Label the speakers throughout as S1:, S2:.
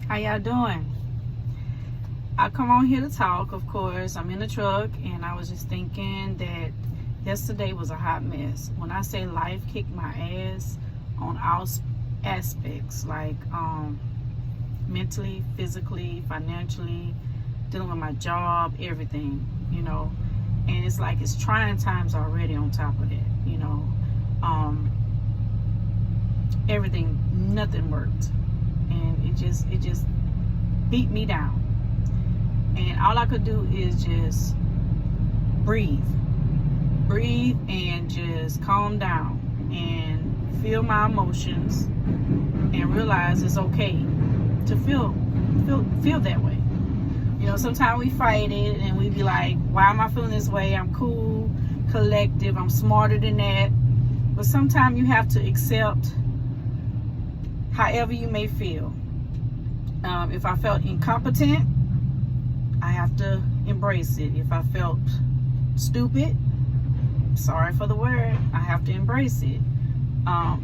S1: How y'all doing? I come on here to talk, of course. I'm in the truck, and I was just thinking that yesterday was a hot mess. When I say life kicked my ass on all aspects, like mentally, physically, financially, dealing with my job, everything, And it's like it's trying times already on top of that, Everything, nothing worked. And it just beat me down. And all I could do is just breathe and just calm down and feel my emotions and realize it's okay to feel that way. Sometimes we fight it and we be like, why am I feeling this way? I'm cool, collective, I'm smarter than that. But sometimes you have to accept however you may feel. If I felt incompetent, I have to embrace it. If I felt stupid, sorry for the word, I have to embrace it.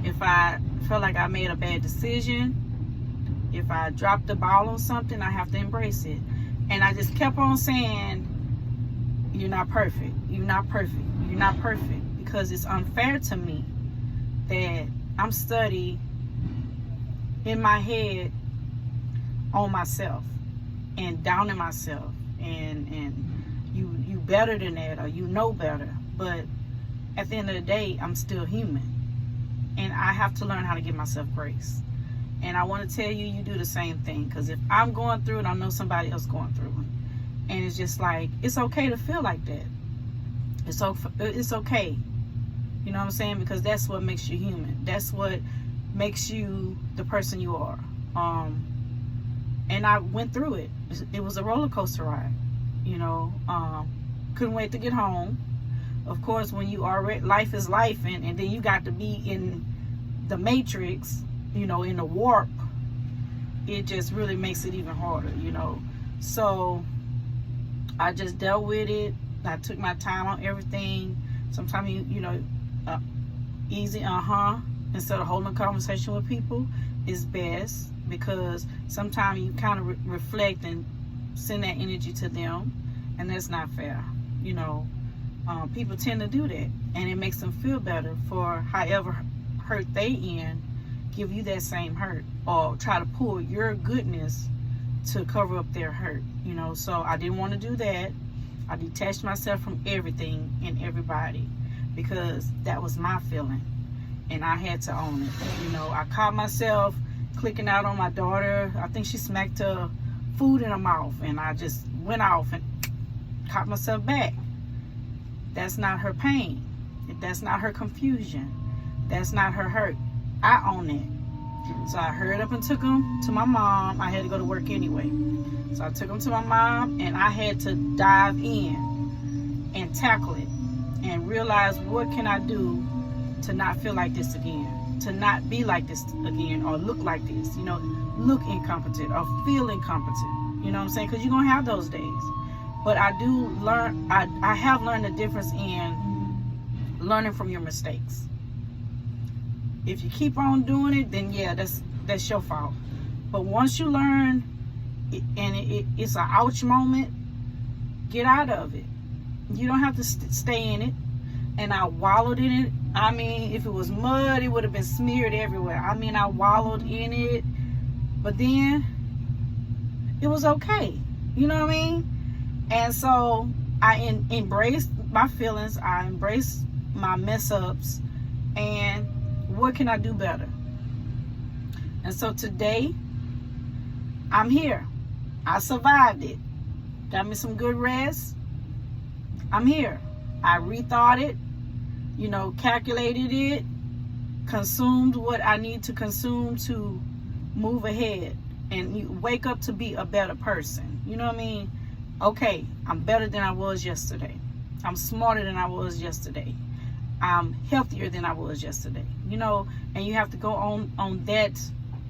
S1: If I felt like I made a bad decision, if I dropped the ball on something, I have to embrace it. And I just kept on saying, you're not perfect, you're not perfect, you're not perfect, because it's unfair to me that I'm studying in my head on myself and downing myself and you better than that, or you know better. But at the end of the day, I'm still human, and I have to learn how to give myself grace. And I want to tell you, you do the same thing, because if I'm going through it, I know somebody else going through it. And it's just like, it's okay to feel like that. It's okay. You know what I'm saying? Because that's what makes you human. That's what makes you the person you are. And I went through it. It was a roller coaster ride. Couldn't wait to get home. Of course, when you are, life is life, and then you got to be in the matrix, in the warp. It just really makes it even harder, So I just dealt with it. I took my time on everything. Sometimes easy instead of holding a conversation with people is best, because sometimes you kind of reflect and send that energy to them, and that's not fair. People tend to do that, and it makes them feel better for however hurt they in, give you that same hurt, or try to pull your goodness to cover up their hurt. So I didn't want to do that. I detached myself from everything and everybody, because that was my feeling, and I had to own it. I caught myself clicking out on my daughter. I think she smacked her food in her mouth, and I just went off and caught myself back. That's not her pain. That's not her confusion. That's not her hurt. I own it. So I hurried up and took him to my mom. I had to go to work anyway. So I took him to my mom, and I had to dive in and tackle it and realize, what can I do to not feel like this again, to not be like this again, or look like this, look incompetent or feel incompetent. You know what I'm saying? Because you're going to have those days. But I do learn, I have learned the difference in learning from your mistakes. If you keep on doing it, then yeah, that's your fault. But once you learn, and it's an ouch moment, get out of it. You don't have to stay in it. And I wallowed in it. I mean, if it was mud, it would have been smeared everywhere. I mean, I wallowed in it, but then it was okay. You know what I mean? And so I embraced my feelings. I embraced my mess ups. And what can I do better? And so today, I'm here. I survived it. Got me some good rest. I'm here. I rethought it, calculated it, consumed what I need to consume to move ahead, and you wake up to be a better person. You know what I mean? Okay, I'm better than I was yesterday. I'm smarter than I was yesterday. I'm healthier than I was yesterday. And you have to go on that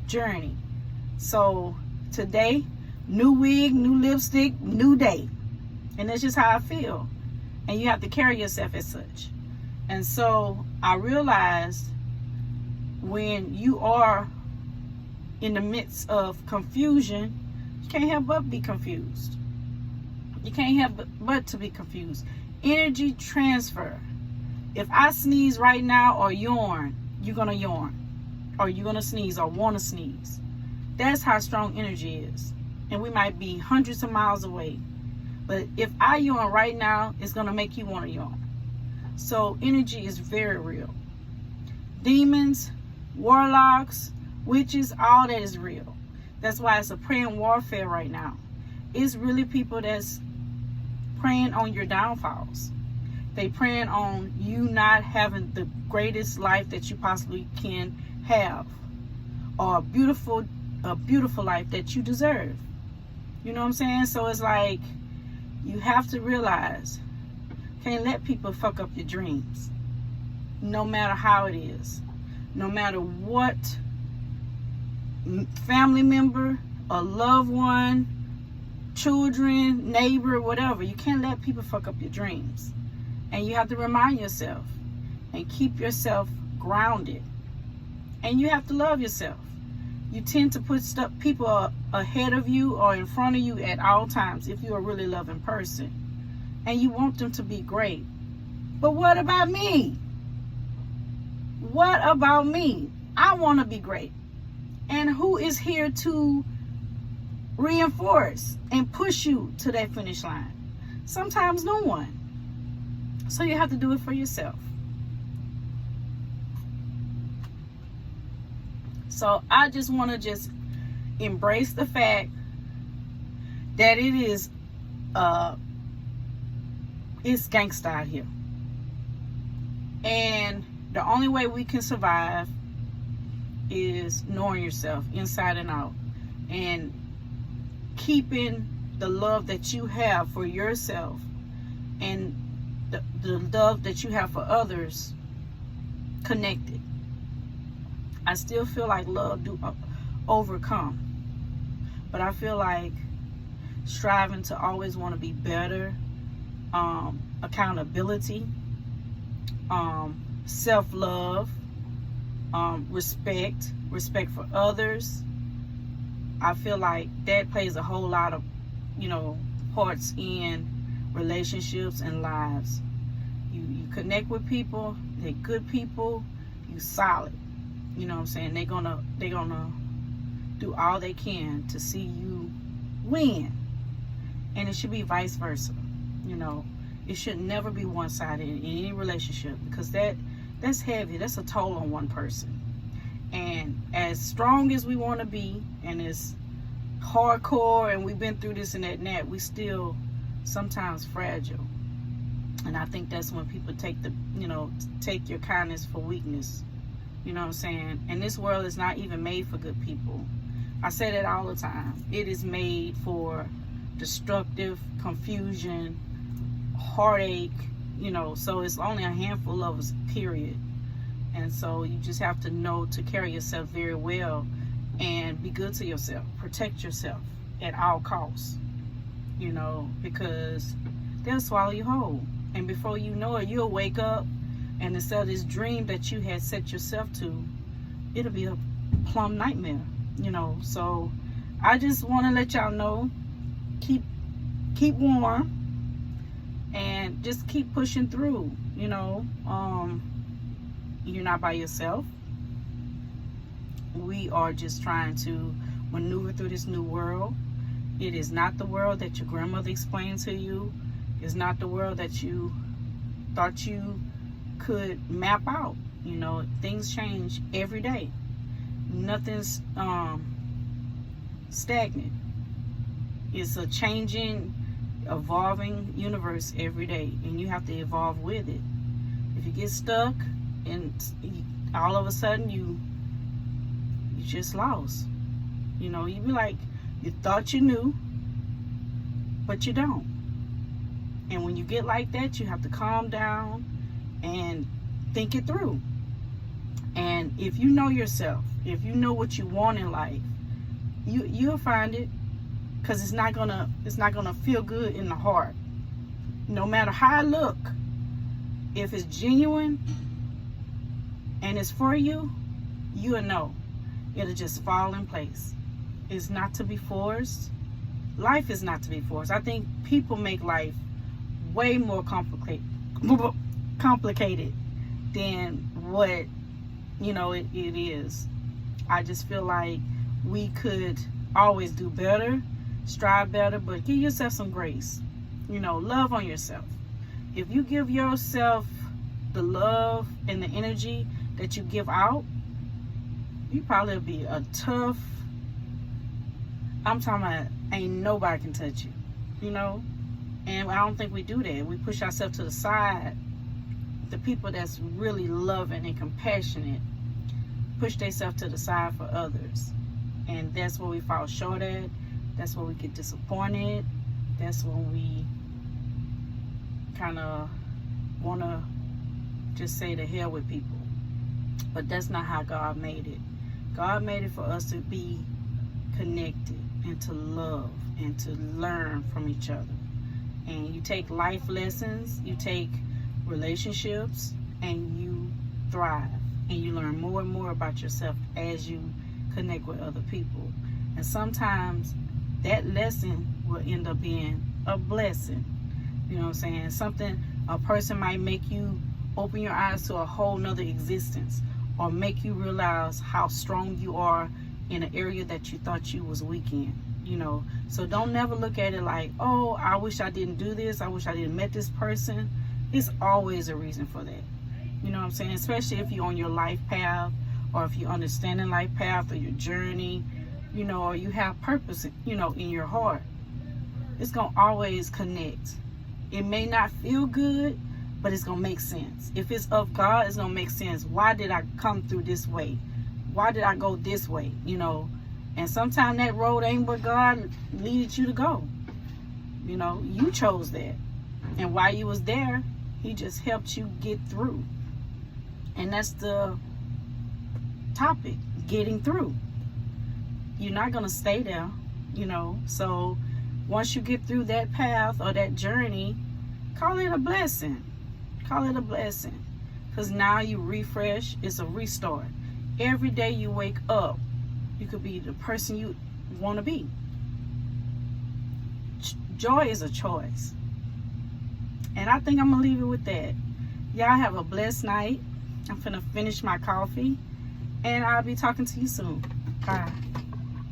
S1: journey. So today, new wig, new lipstick, new day. And that's just how I feel. And you have to carry yourself as such. And so I realized, when you are in the midst of confusion, you can't help but be confused. You can't help but to be confused. Energy transfer. If I sneeze right now or yawn, you're going to yawn. Or you're going to sneeze or want to sneeze. That's how strong energy is. And we might be hundreds of miles away. But if I yawn right now, it's going to make you want to yawn. So energy is very real. Demons, warlocks, witches, all that is real. That's why it's a praying warfare right now. It's really people that's praying on your downfalls. They praying on you not having the greatest life that you possibly can have, or a beautiful life that you deserve. You know what I'm saying? So it's like, you have to realize, can't let people fuck up your dreams, no matter how it is, no matter what family member, a loved one, children, neighbor, whatever. You can't let people fuck up your dreams. And you have to remind yourself and keep yourself grounded. And you have to love yourself. You tend to put people ahead of you or in front of you at all times if you're a really loving person. And you want them to be great. But what about me? What about me? I want to be great. And who is here to reinforce and push you to that finish line? Sometimes no one. So you have to do it for yourself. So I just want to just embrace the fact that it is it's gangsta out here. And the only way we can survive is knowing yourself inside and out, and keeping the love that you have for yourself and the love that you have for others connected. I still feel like love do overcome, but I feel like striving to always want to be better, accountability, self-love, respect for others. I feel like that plays a whole lot of, parts in relationships and lives. You connect with people, they're good people, you solid. You know what I'm saying? They're gonna do all they can to see you win. And it should be vice versa. It should never be one-sided in any relationship, because that's heavy. That's a toll on one person. And as strong as we want to be, and as hardcore, and we've been through this and that and that, we still sometimes fragile. And I think that's when people take your kindness for weakness. You know what I'm saying? And this world is not even made for good people. I say that all the time. It is made for destructive, confusion, heartache, so it's only a handful of us, period. And so you just have to know to carry yourself very well and be good to yourself. Protect yourself at all costs, because they'll swallow you whole. And before you know it, you'll wake up, and instead of this dream that you had set yourself to, it'll be a plumb nightmare, So I just want to let y'all know, keep warm and just keep pushing through, You're not by yourself. We are just trying to maneuver through this new world. It is not the world that your grandmother explained to you. It's not the world that you thought you could map out. Things change every day. Nothing's stagnant. It's a changing, evolving universe every day, and you have to evolve with it. If you get stuck and all of a sudden you just lost, you be like, you thought you knew, but you don't. And when you get like that, you have to calm down and think it through. And if you know yourself, if you know what you want in life, you'll find it, because it's not gonna feel good in the heart. No matter how it look, if it's genuine and it's for you, you'll know. It'll just fall in place. It's not to be forced. Life is not to be forced. I think people make life way more complicated than what, you know, it is. I just feel like we could always do better, strive better, but give yourself some grace. You know, love on yourself. If you give yourself the love and the energy that you give out, you probably be a tough, I'm talking about ain't nobody can touch you, you know? And I don't think we do that. We push ourselves to the side. The people that's really loving and compassionate push themselves to the side for others. And that's where we fall short at. That's where we get disappointed. That's when we kind of want to just say to hell with people. But that's not how God made it. God made it for us to be connected and to love and to learn from each other. And you take life lessons, you take relationships, and you thrive. And you learn more and more about yourself as you connect with other people. And sometimes that lesson will end up being a blessing. You know what I'm saying? Something, a person might make you open your eyes to a whole nother existence, or make you realize how strong you are in an area that you thought you was weak in. You know, so don't never look at it like, oh, I wish I didn't do this, I wish I didn't met this person. It's always a reason for that. You know what I'm saying? Especially if you're on your life path, or if you're understanding life path, or your journey, you know, or you have purpose, you know, in your heart. It's gonna always connect. It may not feel good, but it's gonna make sense. If it's of God, it's gonna make sense. Why did I come through this way? Why did I go this way? You know, and sometimes that road ain't where God needed you to go. You know, you chose that. And while you was there, he just helped you get through. And that's the topic, getting through. You're not going to stay there, you know. So once you get through that path or that journey, call it a blessing. Call it a blessing. Because now you refresh. It's a restart. Every day you wake up, you could be the person you want to be. Joy is a choice. And I think I'm going to leave it with that. Y'all have a blessed night. I'm finna finish my coffee. And I'll be talking to you soon. Bye.